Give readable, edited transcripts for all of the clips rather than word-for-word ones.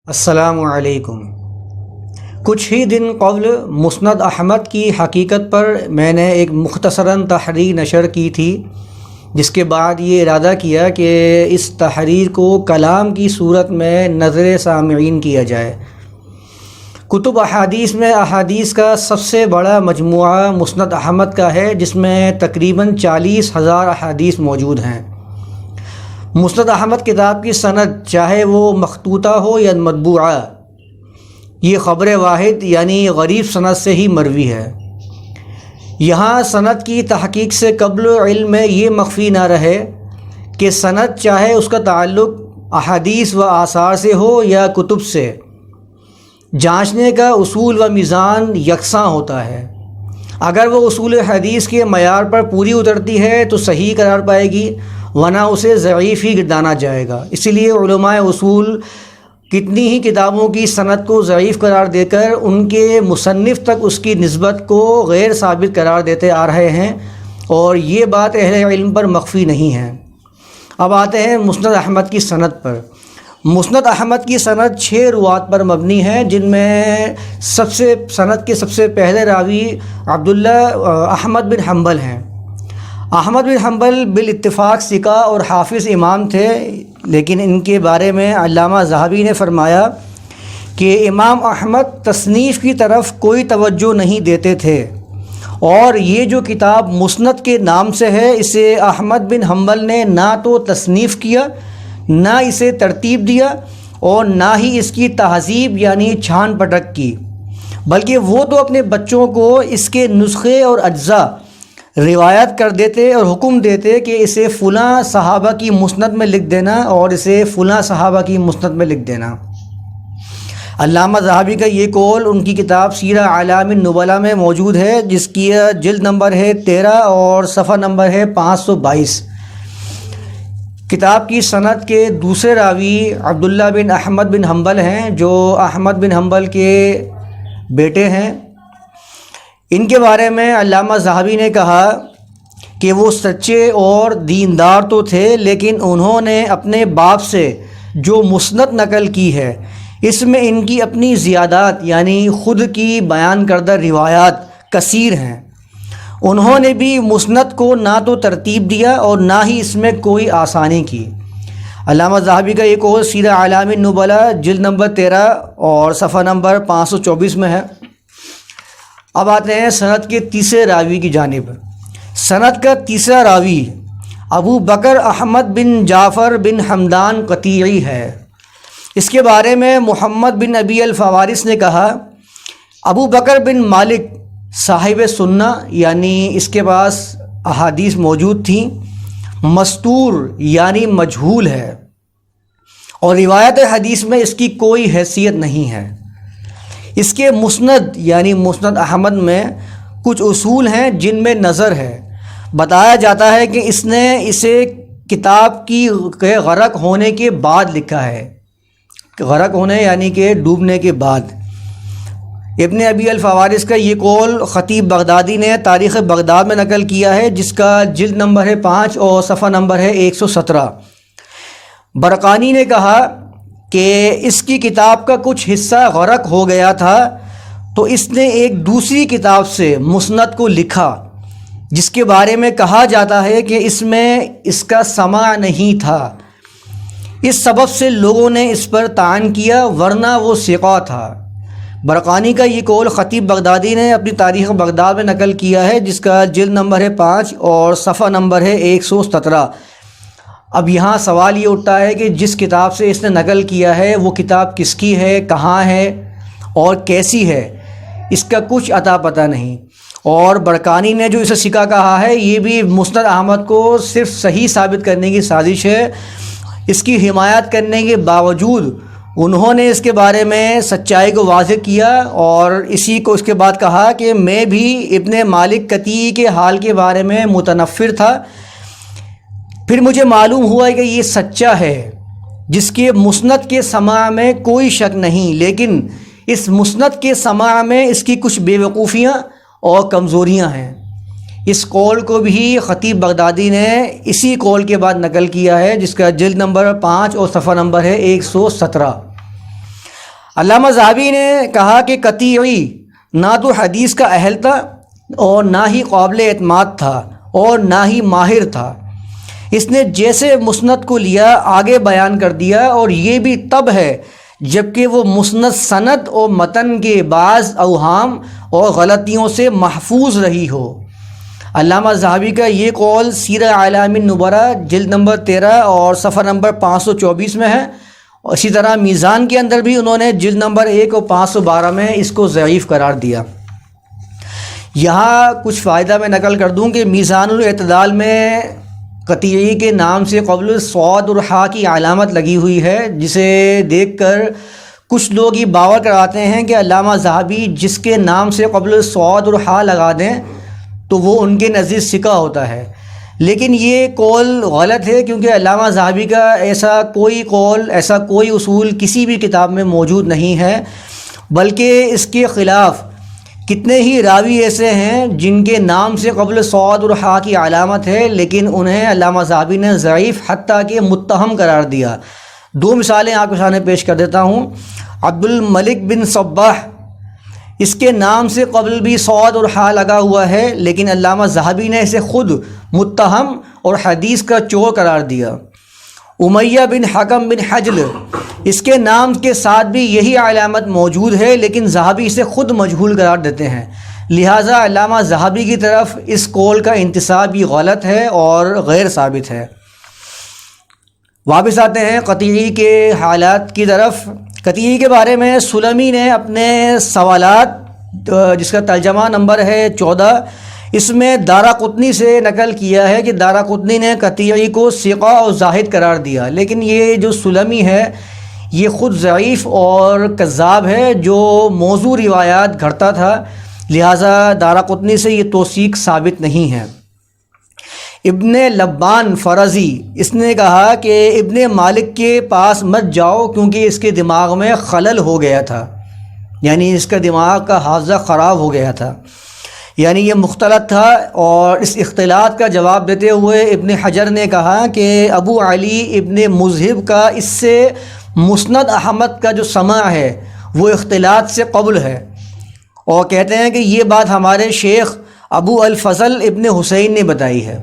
السلام علیکم۔ کچھ ہی دن قبل مسند احمد کی حقیقت پر میں نے ایک مختصراً تحریر نشر کی تھی، جس کے بعد یہ ارادہ کیا کہ اس تحریر کو کلام کی صورت میں نظر سامعین کیا جائے۔ کتب احادیث میں احادیث کا سب سے بڑا مجموعہ مسند احمد کا ہے، جس میں تقریباً 40,000 احادیث موجود ہیں۔ مسند احمد کتاب کی سند، چاہے وہ مخطوطہ ہو یا مطبوعہ، یہ خبر واحد یعنی غریب سند سے ہی مروی ہے۔ یہاں سند کی تحقیق سے قبل علم میں یہ مخفی نہ رہے کہ سند، چاہے اس کا تعلق احادیث و آثار سے ہو یا کتب سے، جانچنے کا اصول و میزان یکساں ہوتا ہے۔ اگر وہ اصول حدیث کے معیار پر پوری اترتی ہے تو صحیح قرار پائے گی، ورنہ اسے ضعیف ہی گردانا جائے گا۔ اسی لیے علماء اصول کتنی ہی کتابوں کی سند کو ضعیف قرار دے کر ان کے مصنف تک اس کی نسبت کو غیر ثابت قرار دیتے آ رہے ہیں، اور یہ بات اہل علم پر مخفی نہیں ہے۔ اب آتے ہیں مسند احمد کی سند پر۔ مسند احمد کی سند 6 روات پر مبنی ہے، جن میں سند کے سب سے پہلے راوی عبداللہ احمد بن حنبل ہیں۔ احمد بن حنبل بالاتفاق ثقہ اور حافظ امام تھے، لیکن ان کے بارے میں علامہ ذہبی نے فرمایا کہ امام احمد تصنیف کی طرف کوئی توجہ نہیں دیتے تھے، اور یہ جو کتاب مسند کے نام سے ہے، اسے احمد بن حنبل نے نہ تو تصنیف کیا، نہ اسے ترتیب دیا، اور نہ ہی اس کی تہذیب یعنی چھان پٹک کی، بلکہ وہ تو اپنے بچوں کو اس کے نسخے اور اجزاء روایت کر دیتے اور حکم دیتے کہ اسے فلاں صحابہ کی مسند میں لکھ دینا اور اسے فلاں صحابہ کی مسند میں لکھ دینا۔ علامہ ذہبی کا یہ قول ان کی کتاب سیرہ اعلام النبلاء میں موجود ہے، جس کی جلد نمبر ہے 13 اور صفحہ نمبر ہے 522۔ کتاب کی سند کے دوسرے راوی عبداللہ بن احمد بن حنبل ہیں، جو احمد بن حنبل کے بیٹے ہیں۔ ان کے بارے میں علامہ ذہبی نے کہا کہ وہ سچے اور دیندار تو تھے، لیکن انہوں نے اپنے باپ سے جو مسند نقل کی ہے، اس میں ان کی اپنی زیادات یعنی خود کی بیان کردہ روایات کثیر ہیں۔ انہوں نے بھی مسند کو نہ تو ترتیب دیا اور نہ ہی اس میں کوئی آسانی کی۔ علامہ ذہبی کا ایک اور سیرہ اعلام النبلاء جلد نمبر 13 اور صفحہ نمبر 524 میں ہے۔ اب آتے ہیں سند کے تیسرے راوی کی جانب۔ سند کا تیسرا راوی ابو بکر احمد بن جعفر بن حمدان قطیعی ہے۔ اس کے بارے میں محمد بن ابی الفوارس نے کہا، ابو بکر بن مالک صاحب سنہ، یعنی اس کے پاس احادیث موجود تھیں، مستور یعنی مجہول ہے، اور روایت حدیث میں اس کی کوئی حیثیت نہیں ہے۔ اس کے مسند یعنی مسند احمد میں کچھ اصول ہیں جن میں نظر ہے۔ بتایا جاتا ہے کہ اس نے اسے کتاب کی غرق ہونے کے بعد لکھا ہے، غرق ہونے یعنی کہ ڈوبنے کے بعد۔ ابن ابی الفوارس کا یہ قول خطیب بغدادی نے تاریخ بغداد میں نقل کیا ہے، جس کا جلد نمبر ہے 5 اور صفحہ نمبر ہے 117۔ برقانی نے کہا کہ اس کی کتاب کا کچھ حصہ غرق ہو گیا تھا، تو اس نے ایک دوسری کتاب سے مسند کو لکھا، جس کے بارے میں کہا جاتا ہے کہ اس میں اس کا سماع نہیں تھا۔ اس سبب سے لوگوں نے اس پر طعن کیا، ورنہ وہ ثقہ تھا۔ برقانی کا یہ قول خطیب بغدادی نے اپنی تاریخ بغداد میں نقل کیا ہے، جس کا جلد نمبر ہے 5 اور صفحہ نمبر ہے 117۔ اب یہاں سوال یہ اٹھتا ہے کہ جس کتاب سے اس نے نقل کیا ہے، وہ کتاب کس کی ہے، کہاں ہے اور کیسی ہے، اس کا کچھ عطا پتہ نہیں۔ اور برقانی نے جو اسے ثقہ کہا ہے، یہ بھی مسند احمد کو صرف صحیح ثابت کرنے کی سازش ہے۔ اس کی حمایت کرنے کے باوجود انہوں نے اس کے بارے میں سچائی کو واضح کیا، اور اسی کو اس کے بعد کہا کہ میں بھی ابن مالک قطیعی کے حال کے بارے میں متنفر تھا۔ پھر مجھے معلوم ہوا کہ یہ سچا ہے، جس کے مسند کے سماع میں کوئی شک نہیں، لیکن اس مسند کے سماع میں اس کی کچھ بے وقوفیاں اور کمزوریاں ہیں۔ اس قول کو بھی خطیب بغدادی نے اسی قول کے بعد نقل کیا ہے، جس کا جلد نمبر 5 اور صفحہ نمبر ہے 117۔ علامہ ذہبی نے کہا کہ قطعی نہ تو حدیث کا اہل تھا اور نہ ہی قابل اعتماد تھا اور نہ ہی ماہر تھا۔ اس نے جیسے مسند کو لیا آگے بیان کر دیا، اور یہ بھی تب ہے جبکہ وہ مسند سند اور متن کے بعض اوہام اور غلطیوں سے محفوظ رہی ہو۔ علامہ ذہبی کا یہ قول سیرہ اعلام النبلاء جلد نمبر 13 اور صفحہ نمبر 524 میں ہے، اور اسی طرح میزان کے اندر بھی انہوں نے جلد نمبر 1 اور 512 میں اس کو ضعیف قرار دیا۔ یہاں کچھ فائدہ میں نقل کر دوں کہ میزان الاعتدال میں قطعی کے نام سے قبل صاد اور حا کی علامت لگی ہوئی ہے، جسے دیکھ کر کچھ لوگ یہ باور کراتے ہیں کہ علامہ ذہبی جس کے نام سے قبل صاد اور حا لگا دیں تو وہ ان کے نزدیک ثقہ ہوتا ہے، لیکن یہ قول غلط ہے، کیونکہ علامہ ذہبی کا ایسا کوئی قول، ایسا کوئی اصول کسی بھی کتاب میں موجود نہیں ہے، بلکہ اس کے خلاف کتنے ہی راوی ایسے ہیں جن کے نام سے قبل صاد اور حا کی علامت ہے، لیکن انہیں علامہ ذہبی نے ضعیف حتیٰ کہ متہم قرار دیا۔ دو مثالیں آپ کے سامنے پیش کر دیتا ہوں۔ عبد الملک بن صباح، اس کے نام سے قبل بھی صاد اور حا لگا ہوا ہے، لیکن علامہ ذہبی نے اسے خود متہم اور حدیث کا چور قرار دیا۔ امیہ بن حکم بن حجل، اس کے نام کے ساتھ بھی یہی علامت موجود ہے، لیکن ذہبی اسے خود مجہول قرار دیتے ہیں، لہٰذا علامہ ذہبی کی طرف اس قول کا انتساب بھی غلط ہے اور غیر ثابت ہے۔ واپس آتے ہیں قطعی کے حالات کی طرف۔ قطعی کے بارے میں سلمی نے اپنے سوالات، جس کا ترجمہ نمبر ہے 14، اس میں دارقطنی سے نقل کیا ہے کہ دارقطنی نے قطعی کو ثقہ اور زاہد قرار دیا، لیکن یہ جو سلمی ہے یہ خود ضعیف اور کذاب ہے، جو موضوع روایات گھڑتا تھا، لہٰذا دارقطنی سے یہ توثیق ثابت نہیں ہے۔ ابن لبان فرزی، اس نے کہا کہ ابن مالک کے پاس مت جاؤ کیونکہ اس کے دماغ میں خلل ہو گیا تھا، یعنی اس کا دماغ کا حافظہ خراب ہو گیا تھا، یعنی یہ مختلط تھا۔ اور اس اختلاط کا جواب دیتے ہوئے ابن حجر نے کہا کہ ابو علی ابن مذہب کا اس سے مسند احمد کا جو سماع ہے وہ اختلاط سے قبل ہے، اور کہتے ہیں کہ یہ بات ہمارے شیخ ابو الفضل ابن حسین نے بتائی ہے۔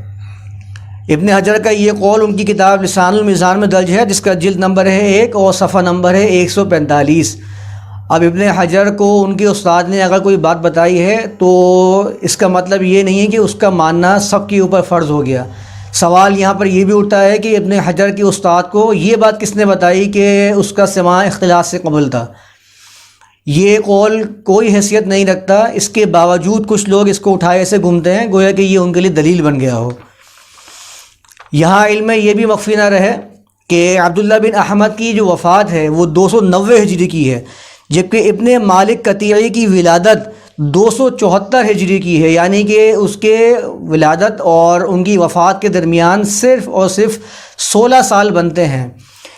ابن حجر کا یہ قول ان کی کتاب لسان المیزان میں درج ہے، جس کا جلد نمبر ہے 1 اور صفحہ نمبر ہے 145۔ اب ابن حجر کو ان کے استاد نے اگر کوئی بات بتائی ہے تو اس کا مطلب یہ نہیں ہے کہ اس کا ماننا سب کے اوپر فرض ہو گیا۔ سوال یہاں پر یہ بھی اٹھتا ہے کہ ابن حجر کے استاد کو یہ بات کس نے بتائی کہ اس کا سماع اختلاط سے قبل تھا؟ یہ قول کوئی حیثیت نہیں رکھتا، اس کے باوجود کچھ لوگ اس کو اٹھائے سے گھومتے ہیں گویا کہ یہ ان کے لیے دلیل بن گیا ہو۔ یہاں علم میں یہ بھی مخفی نہ رہے کہ عبداللہ بن احمد کی جو وفات ہے وہ 290 ہجری کی ہے، جبکہ ابن مالک قطعی کی ولادت 274 ہجری کی ہے، یعنی کہ اس کے ولادت اور ان کی وفات کے درمیان صرف اور صرف 16 سال بنتے ہیں۔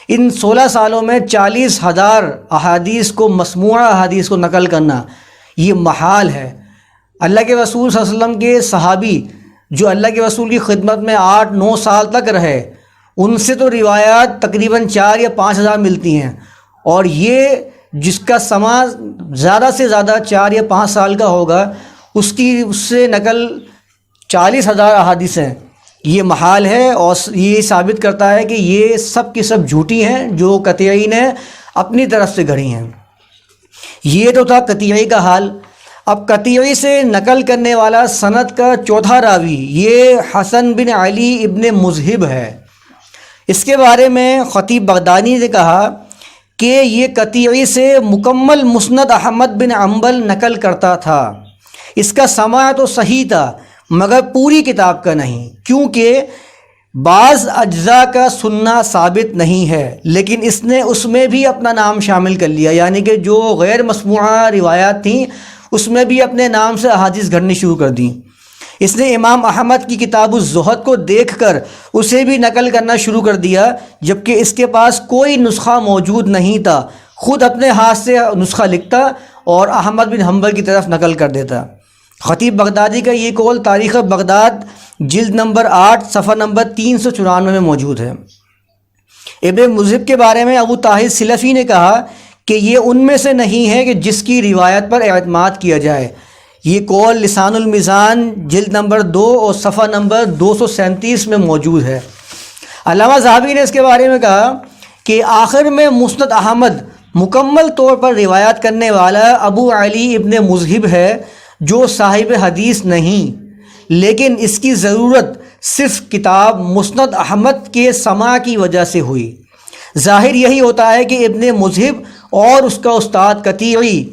ان 16 سالوں میں 40,000 احادیث کو، مسموعہ احادیث کو نقل کرنا یہ محال ہے۔ اللہ کے رسول صلی اللہ علیہ وسلم کے صحابی جو اللہ کے رسول کی خدمت میں 8-9 سال تک رہے، ان سے تو روایات تقریباً 4 یا 5 ہزار ملتی ہیں، اور یہ جس کا سماع زیادہ سے زیادہ 4 یا 5 سال کا ہوگا، اس سے نقل 40,000 احادیث ہیں، یہ محال ہے، اور یہ ثابت کرتا ہے کہ یہ سب کی سب جھوٹی ہیں جو قطعی نے اپنی طرف سے گھڑی ہیں۔ یہ تو تھا قطعی کا حال۔ اب قطعی سے نقل کرنے والا سند کا چوتھا راوی یہ حسن بن علی ابن مذہب ہے۔ اس کے بارے میں خطیب بغدادی نے کہا کہ یہ قطعی سے مکمل مسند احمد بن حنبل نقل کرتا تھا، اس کا سماع تو صحیح تھا مگر پوری کتاب کا نہیں، کیونکہ بعض اجزاء کا سننا ثابت نہیں ہے، لیکن اس نے اس میں بھی اپنا نام شامل کر لیا، یعنی کہ جو غیر مسموعہ روایات تھیں اس میں بھی اپنے نام سے احادیث گھڑنی شروع کر دیں۔ اس نے امام احمد کی کتاب الزہد کو دیکھ کر اسے بھی نقل کرنا شروع کر دیا، جبکہ اس کے پاس کوئی نسخہ موجود نہیں تھا، خود اپنے ہاتھ سے نسخہ لکھتا اور احمد بن حنبل کی طرف نقل کر دیتا۔ خطیب بغدادی کا یہ قول تاریخ بغداد جلد نمبر 8 صفحہ نمبر 394 میں موجود ہے۔ ابن مذہب کے بارے میں ابو طاہر سلفی نے کہا کہ یہ ان میں سے نہیں ہے کہ جس کی روایت پر اعتماد کیا جائے۔ یہ قول لسان المیزان جلد نمبر 2 اور صفحہ نمبر 237 میں موجود ہے۔ علامہ ذہبی نے اس کے بارے میں کہا کہ آخر میں مسند احمد مکمل طور پر روایت کرنے والا ابو علی ابن مذہب ہے، جو صاحب حدیث نہیں، لیکن اس کی ضرورت صرف کتاب مسند احمد کے سماع کی وجہ سے ہوئی۔ ظاہر یہی ہوتا ہے کہ ابن مذہب اور اس کا استاد قطیعی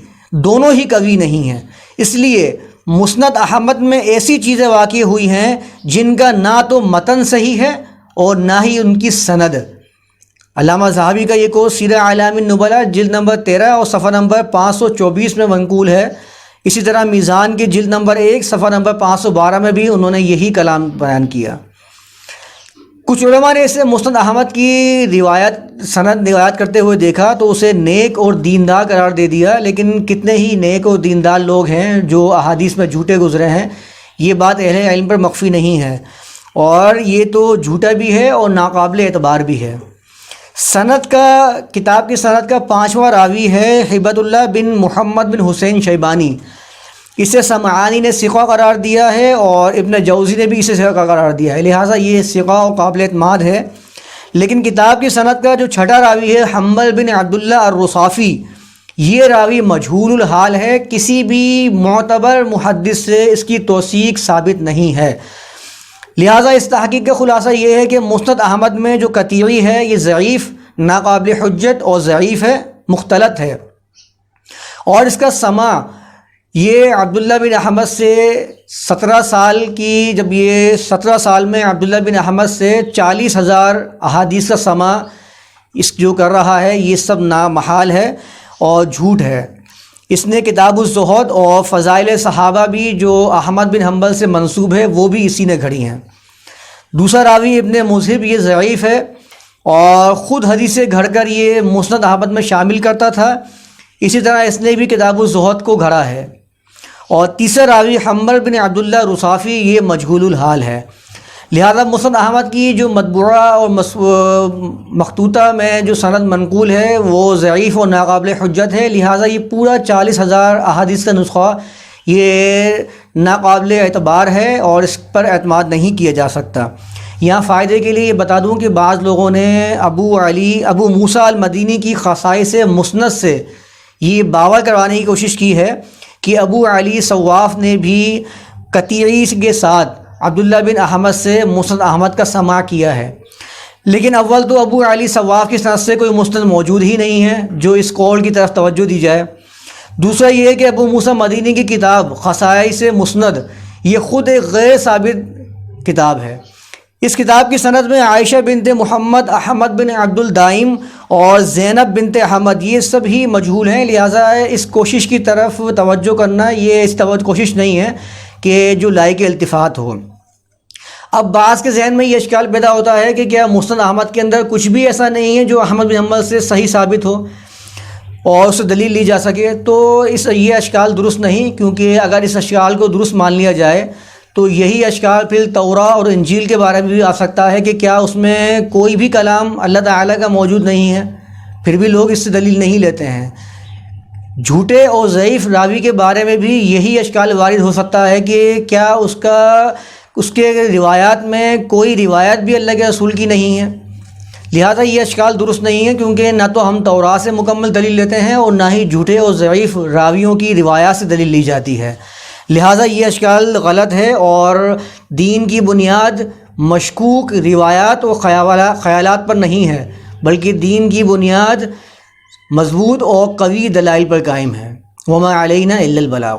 دونوں ہی قوی نہیں ہیں، اس لیے مسند احمد میں ایسی چیزیں واقع ہوئی ہیں جن کا نہ تو متن صحیح ہے اور نہ ہی ان کی سند۔ علامہ ذہبی کا یہ قول سیرہ اعلام النبلاء جلد نمبر 13 اور صفحہ نمبر 524 میں منقول ہے۔ اسی طرح میزان کے جلد نمبر 1 صفحہ نمبر 512 میں بھی انہوں نے یہی کلام بیان کیا۔ کچھ علماء نے اسے مسند احمد کی سند روایت کرتے ہوئے دیکھا تو اسے نیک اور دیندار قرار دے دیا، لیکن کتنے ہی نیک اور دیندار لوگ ہیں جو احادیث میں جھوٹے گزرے ہیں، یہ بات اہل علم پر مخفی نہیں ہے، اور یہ تو جھوٹا بھی ہے اور ناقابل اعتبار بھی ہے۔ کتاب کی سند کا 5واں راوی ہے ہبۃ اللہ بن محمد بن حسین شیبانی۔ اسے سمعانی نے ثقہ قرار دیا ہے اور ابن جوزی نے بھی اسے ثقہ قرار دیا ہے، لہٰذا یہ ثقہ و قابل اعتماد ہے۔ لیکن کتاب کی سند کا جو 6واں راوی ہے حنبل بن عبداللہ الرصافی، یہ راوی مجہول الحال ہے، کسی بھی معتبر محدث سے اس کی توثیق ثابت نہیں ہے۔ لہٰذا اس تحقیق کا خلاصہ یہ ہے کہ مسند احمد میں جو قطیعی ہے یہ ضعیف، ناقابل حجت اور ضعیف ہے، مختلط ہے، اور اس کا سماع یہ عبداللہ بن احمد سے 17 سال میں عبداللہ بن احمد سے 40,000 احادیث کا سماع اس جو کر رہا ہے، یہ سب نامحال ہے اور جھوٹ ہے۔ اس نے کتاب الزہد اور فضائل صحابہ بھی جو احمد بن حنبل سے منسوب ہے وہ بھی اسی نے گھڑی ہیں۔ دوسرا راوی ابن مذہب یہ ضعیف ہے اور خود حدیثیں گھڑ کر یہ مسند احمد میں شامل کرتا تھا، اسی طرح اس نے بھی کتاب الزہد کو گھڑا ہے۔ اور تیسرا راوی حنبل بن عبداللہ رصافی یہ مجہول الحال ہے، لہذا مسند احمد کی جو مطبوعہ اور مخطوطہ میں جو سند منقول ہے وہ ضعیف اور ناقابل حجت ہے، لہذا یہ پورا 40,000 احادیث کا نسخہ یہ ناقابل اعتبار ہے اور اس پر اعتماد نہیں کیا جا سکتا۔ یہاں فائدے کے لیے یہ بتا دوں کہ بعض لوگوں نے ابو موسیٰ المدینی کی خصائص مسند سے یہ باور کروانے کی کوشش کی ہے کہ ابو علی صواف نے بھی قطیعی کے ساتھ عبداللہ بن احمد سے مسند احمد کا سماع کیا ہے، لیکن اول تو ابو علی صواف کی سند سے کوئی مسند موجود ہی نہیں ہے جو اس قول کی طرف توجہ دی جائے۔ دوسرا یہ ہے کہ ابو موسیٰ مدینی کی کتاب خصائص مسند یہ خود ایک غیر ثابت کتاب ہے۔ اس کتاب کی سند میں عائشہ بنت محمد، احمد بن عبد الدائم اور زینب بنت احمد یہ سب ہی مجہول ہیں، لہٰذا اس کوشش کی طرف توجہ کرنا یہ اس کوشش نہیں ہے کہ جو لائق التفات ہو۔ اب بعض کے ذہن میں یہ اشکال پیدا ہوتا ہے کہ کیا مسند احمد کے اندر کچھ بھی ایسا نہیں ہے جو احمد بن حنبل سے صحیح ثابت ہو اور اس سے دلیل لی جا سکے؟ تو یہ اشکال درست نہیں، کیونکہ اگر اس اشکال کو درست مان لیا جائے تو یہی اشکال پھر توراہ اور انجیل کے بارے میں بھی آ سکتا ہے کہ کیا اس میں کوئی بھی کلام اللہ تعالیٰ کا موجود نہیں ہے، پھر بھی لوگ اس سے دلیل نہیں لیتے ہیں۔ جھوٹے اور ضعیف راوی کے بارے میں بھی یہی اشکال وارد ہو سکتا ہے کہ کیا اس کے روایات میں کوئی روایت بھی اللہ کے رسول کی نہیں ہے، لہذا یہ اشکال درست نہیں ہے، کیونکہ نہ تو ہم توراہ سے مکمل دلیل لیتے ہیں اور نہ ہی جھوٹے اور ضعیف راویوں کی روایات سے دلیل لی جاتی ہے، لہٰذا یہ اشکال غلط ہے اور دین کی بنیاد مشکوک روایات و خیالات پر نہیں ہے، بلکہ دین کی بنیاد مضبوط اور قوی دلائل پر قائم ہے۔ وما علینا الا البلاغ۔